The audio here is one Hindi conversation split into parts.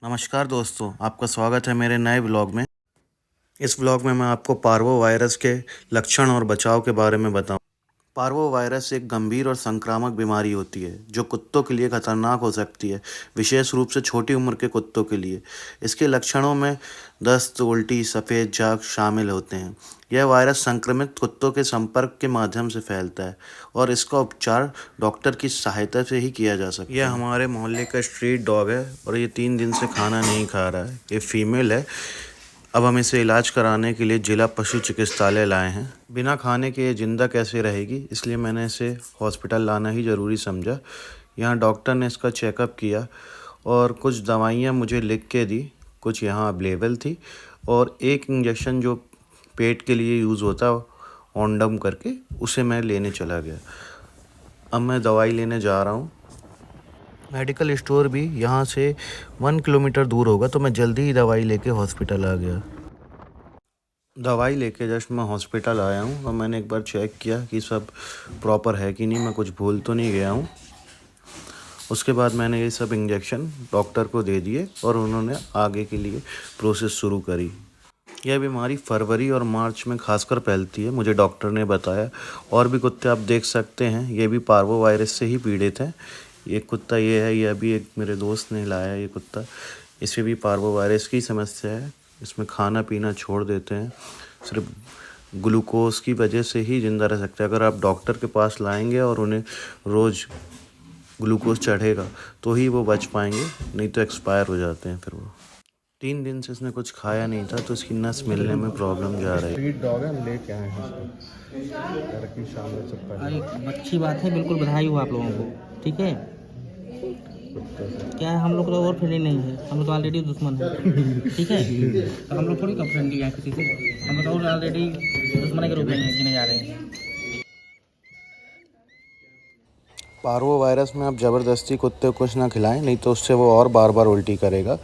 नमस्कार दोस्तों, आपका स्वागत है मेरे नए ब्लॉग में। इस ब्लॉग में मैं आपको पार्वो वायरस के लक्षण और बचाव के बारे में बताऊं। पार्वो वायरस एक गंभीर और संक्रामक बीमारी होती है जो कुत्तों के लिए खतरनाक हो सकती है, विशेष रूप से छोटी उम्र के कुत्तों के लिए। इसके लक्षणों में दस्त, उल्टी, सफ़ेद झाग शामिल होते हैं। यह वायरस संक्रमित कुत्तों के संपर्क के माध्यम से फैलता है और इसका उपचार डॉक्टर की सहायता से ही किया जा सकता है। यह हमारे मोहल्ले का स्ट्रीट डॉग है और ये 3 दिन से खाना नहीं खा रहा है। ये फीमेल है। अब हम इसे इलाज कराने के लिए जिला पशु चिकित्सालय लाए हैं। बिना खाने के ये जिंदा कैसे रहेगी, इसलिए मैंने इसे हॉस्पिटल लाना ही ज़रूरी समझा। यहाँ डॉक्टर ने इसका चेकअप किया और कुछ दवाइयाँ मुझे लिख के दी। कुछ यहाँ अवेलेबल थी और एक इंजेक्शन जो पेट के लिए यूज़ होता ओंडम करके, उसे मैं लेने चला गया। अब मैं दवाई लेने जा रहा हूँ। मेडिकल स्टोर भी यहाँ से 1 किलोमीटर दूर होगा, तो मैं जल्दी ही दवाई लेके हॉस्पिटल आ गया। दवाई लेके जस्ट मैं हॉस्पिटल आया हूँ और मैंने एक बार चेक किया कि सब प्रॉपर है कि नहीं, मैं कुछ भूल तो नहीं गया हूँ। उसके बाद मैंने ये सब इंजेक्शन डॉक्टर को दे दिए और उन्होंने आगे के लिए प्रोसेस शुरू करी। यह बीमारी फरवरी और मार्च में खासकर फैलती है, मुझे डॉक्टर ने बताया। और भी कुत्ते आप देख सकते हैं, ये भी पार्वो वायरस से ही पीड़ित हैं। ये कुत्ता ये है, ये अभी एक मेरे दोस्त ने लाया ये कुत्ता। इसे भी पार्वो वायरस की समस्या है। इसमें खाना पीना छोड़ देते हैं, सिर्फ ग्लूकोज की वजह से ही ज़िंदा रह सकते हैं। अगर आप डॉक्टर के पास लाएंगे और उन्हें रोज़ ग्लूकोज चढ़ेगा तो ही वो बच पाएंगे, नहीं तो एक्सपायर हो जाते हैं फिर वो। 3 दिन से इसने कुछ खाया नहीं था, तो इसकी नस मिलने में प्रॉब्लम जा रही है। स्ट्रीट डॉग है, हम लेके आए हैं इसको घर की सामने से पहले। अच्छी बात है, बिल्कुल बधाई हो आप लोगों को। ठीक है, क्या है, हम लोग तो और फ्रेंडली नहीं है, हम लोग तो ऑलरेडी दुश्मन है। ठीक है, तो हम लोग थोड़ी कब फ्रेंडली हैं किसी से, हम लोग तो ऑलरेडी दुश्मन के रूप में गिने जा रहे हैं। पार्वो वायरस में आप ज़बरदस्ती कुत्ते को कुछ ना खिलाएं, नहीं तो उससे वो और बार बार उल्टी करेगा।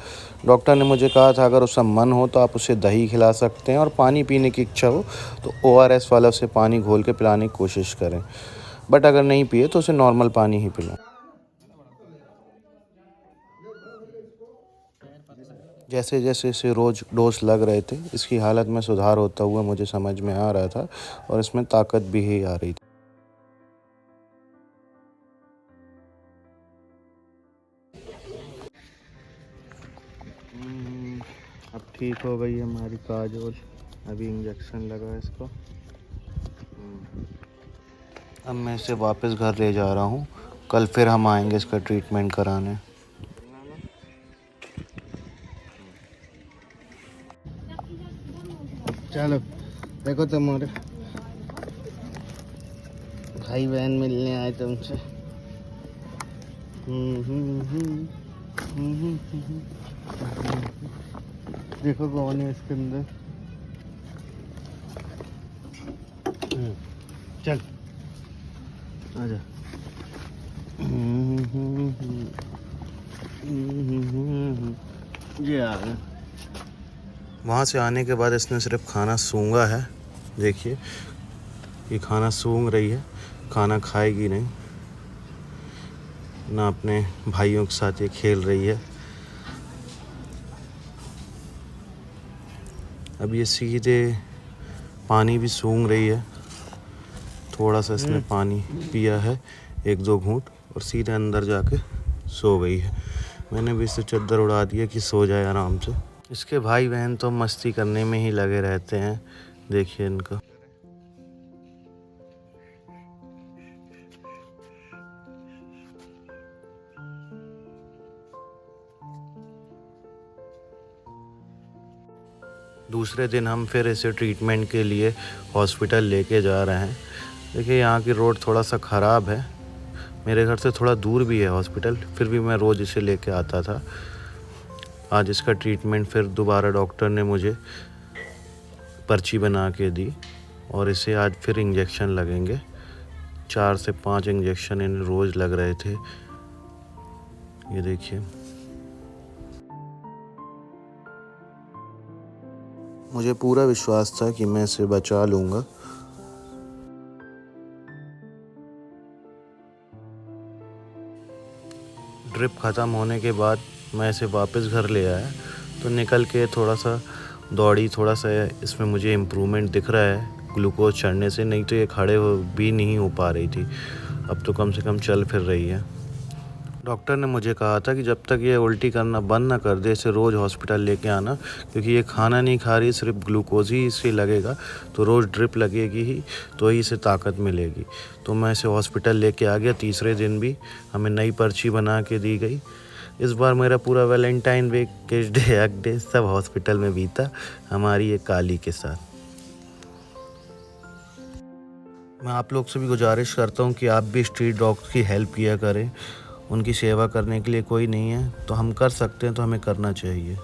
डॉक्टर ने मुझे कहा था अगर उसका मन हो तो आप उसे दही खिला सकते हैं, और पानी पीने की इच्छा हो तो ORS वाला उसे पानी घोल के पिलाने की कोशिश करें। बट अगर नहीं पिए तो उसे नॉर्मल पानी ही पिलाएं। जैसे जैसे इसे रोज़ डोज लग रहे थे, इसकी हालत में सुधार होता हुआ मुझे समझ में आ रहा था और इसमें ताकत भी ही आ रही थी। अब ठीक हो गई हमारी काजोल। अभी इंजेक्शन लगा इसको। अब मैं इसे वापस घर ले जा रहा हूँ। कल फिर हम आएंगे इसका ट्रीटमेंट कराने। चलो देखो, तुम्हारे भाई बहन मिलने आए तुमसे। देखो कौन है इसके अंदर। चल आजा। ये आ गया। वहाँ से आने के बाद इसने सिर्फ खाना सूंघा है। देखिए, ये खाना सूंघ रही है, खाना खाएगी नहीं ना। अपने भाइयों के साथ ये खेल रही है। अब ये सीधे पानी भी सूंघ रही है। थोड़ा सा इसने पानी पिया है, 1-2 घूंट, और सीधे अंदर जाके सो गई है। मैंने भी इसे चादर उड़ा दिया कि सो जाए आराम से। इसके भाई बहन तो मस्ती करने में ही लगे रहते हैं। देखिए इनका। दूसरे दिन हम फिर इसे ट्रीटमेंट के लिए हॉस्पिटल लेके जा रहे हैं। देखिए, यहाँ की रोड थोड़ा सा ख़राब है। मेरे घर से थोड़ा दूर भी है हॉस्पिटल, फिर भी मैं रोज़ इसे लेके आता था। आज इसका ट्रीटमेंट फिर दोबारा डॉक्टर ने मुझे पर्ची बना के दी और इसे आज फिर इंजेक्शन लगेंगे। 4 से 5 इंजेक्शन इन्हें रोज़ लग रहे थे। ये देखिए, मुझे पूरा विश्वास था कि मैं इसे बचा लूँगा। ड्रिप ख़त्म होने के बाद मैं इसे वापस घर ले आया तो निकल के थोड़ा सा दौड़ी, थोड़ा सा इसमें मुझे इम्प्रूवमेंट दिख रहा है ग्लूकोज चढ़ने से, नहीं तो ये खड़े भी नहीं हो पा रही थी, अब तो कम से कम चल फिर रही है। डॉक्टर ने मुझे कहा था कि जब तक ये उल्टी करना बंद ना कर दे इसे रोज़ हॉस्पिटल लेके आना, क्योंकि ये खाना नहीं खा रही, सिर्फ ग्लूकोज ही इसे लगेगा, तो रोज़ ड्रिप लगेगी ही तो ही इसे ताकत मिलेगी। तो मैं इसे हॉस्पिटल लेके आ गया। तीसरे दिन भी हमें नई पर्ची बना के दी गई। इस बार मेरा पूरा वैलेंटाइन डे, किस डे, हक डे सब हॉस्पिटल में बीता हमारी ये काली के साथ। मैं आप लोग से भी गुजारिश करता हूँ कि आप भी स्ट्रीट डॉग्स की हेल्प किया करें। उनकी सेवा करने के लिए कोई नहीं है, तो हम कर सकते हैं तो हमें करना चाहिए।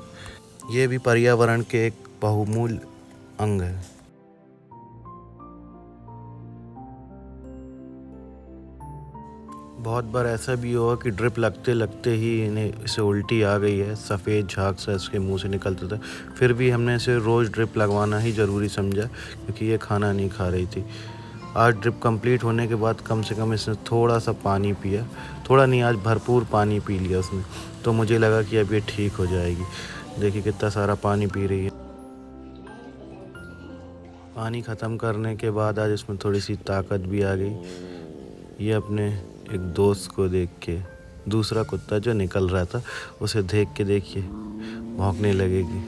ये भी पर्यावरण के एक बहुमूल्य अंग है। बहुत बार ऐसा भी हुआ कि ड्रिप लगते लगते ही इसे उल्टी आ गई है, सफ़ेद झाग सा इसके मुंह से निकलता था, फिर भी हमने इसे रोज़ ड्रिप लगवाना ही ज़रूरी समझा क्योंकि ये खाना नहीं खा रही थी। आज ड्रिप कंप्लीट होने के बाद कम से कम इसने थोड़ा सा पानी पिया, थोड़ा नहीं आज भरपूर पानी पी लिया उसने, तो मुझे लगा कि अब ये ठीक हो जाएगी। देखिए कितना सारा पानी पी रही है। पानी ख़त्म करने के बाद आज इसमें थोड़ी सी ताकत भी आ गई। ये अपने एक दोस्त को देख के, दूसरा कुत्ता जो निकल रहा था उसे देख के देखिए भौंकने लगेगी।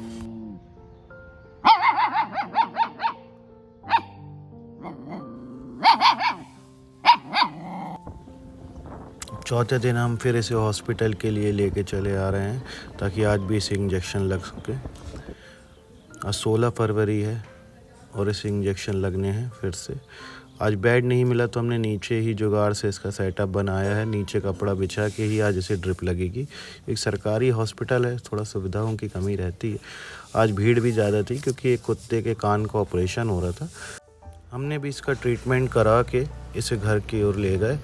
चौथे दिन हम फिर इसे हॉस्पिटल के लिए लेके चले आ रहे हैं ताकि आज भी इसे इंजेक्शन लग सके। आज 16 फरवरी है और इसे इंजेक्शन लगने हैं फिर से। आज बेड नहीं मिला तो हमने नीचे ही जुगाड़ से इसका सेटअप बनाया है, नीचे कपड़ा बिछा के ही आज इसे ड्रिप लगेगी। एक सरकारी हॉस्पिटल है, थोड़ा सुविधाओं की कमी रहती है। आज भीड़ भी ज़्यादा थी क्योंकि एक कुत्ते के कान का ऑपरेशन हो रहा था। हमने भी इसका ट्रीटमेंट करा के इसे घर की ओर ले गए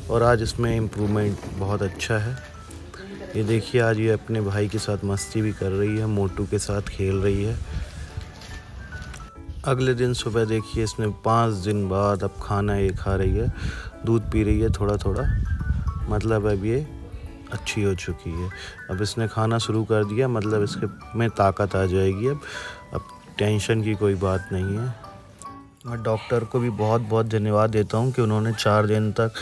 और आज इसमें इम्प्रूवमेंट बहुत अच्छा है। ये देखिए आज ये अपने भाई के साथ मस्ती भी कर रही है, मोटू के साथ खेल रही है। अगले दिन सुबह देखिए इसने 5 दिन बाद अब खाना ये खा रही है, दूध पी रही है थोड़ा थोड़ा, मतलब अब ये अच्छी हो चुकी है। अब इसने खाना शुरू कर दिया, मतलब इसके में ताकत आ जाएगी। अब टेंशन की कोई बात नहीं है। मैं डॉक्टर को भी बहुत बहुत धन्यवाद देता हूँ कि उन्होंने 4 दिन तक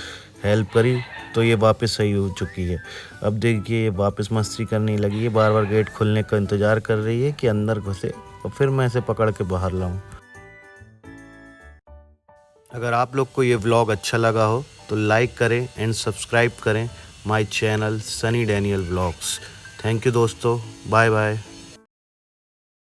हेल्प करी तो ये वापस सही हो चुकी है। अब देखिए ये वापस मस्ती करने लगी है, बार बार गेट खुलने का इंतज़ार कर रही है कि अंदर घुसे और फिर मैं इसे पकड़ के बाहर लाऊं। अगर आप लोग को ये व्लॉग अच्छा लगा हो तो लाइक करें एंड सब्सक्राइब करें my channel Sunny Daniel vlogs. Thank you दोस्तों, बाय बाय।